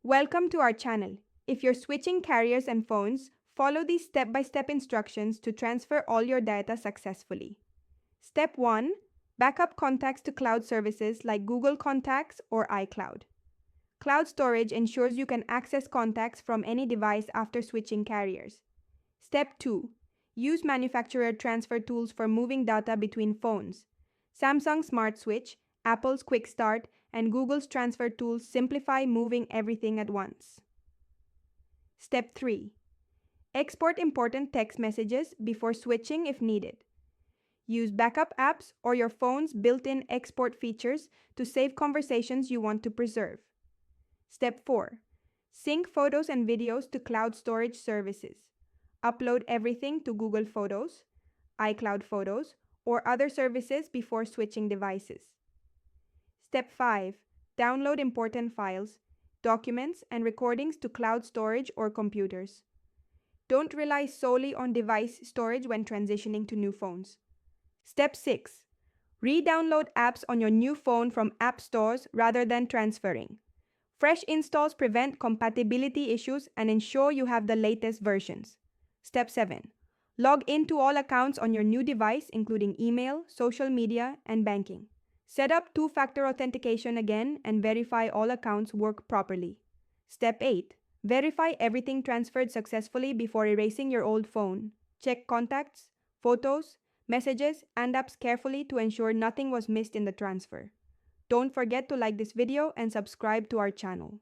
Welcome to our channel. If you're switching carriers and phones, follow these step-by-step instructions to transfer all your data successfully. Step 1. Backup contacts to cloud services like Google Contacts or iCloud. Cloud storage ensures you can access contacts from any device after switching carriers. Step 2. Use manufacturer transfer tools for moving data between phones. Samsung Smart Switch, Apple's Quick Start, and Google's transfer tools simplify moving everything at once. Step 3. Export important text messages before switching if needed. Use backup apps or your phone's built-in export features to save conversations you want to preserve. Step 4. Sync photos and videos to cloud storage services. Upload everything to Google Photos, iCloud Photos, or other services before switching devices. Step 5. Download important files, documents, and recordings to cloud storage or computers. Don't rely solely on device storage when transitioning to new phones. Step 6. Re-download apps on your new phone from app stores rather than transferring. Fresh installs prevent compatibility issues and ensure you have the latest versions. Step 7. Log into all accounts on your new device, including email, social media, and banking. Set up two-factor authentication again and verify all accounts work properly. Step 8. Verify everything transferred successfully before erasing your old phone. Check contacts, photos, messages, and apps carefully to ensure nothing was missed in the transfer. Don't forget to like this video and subscribe to our channel.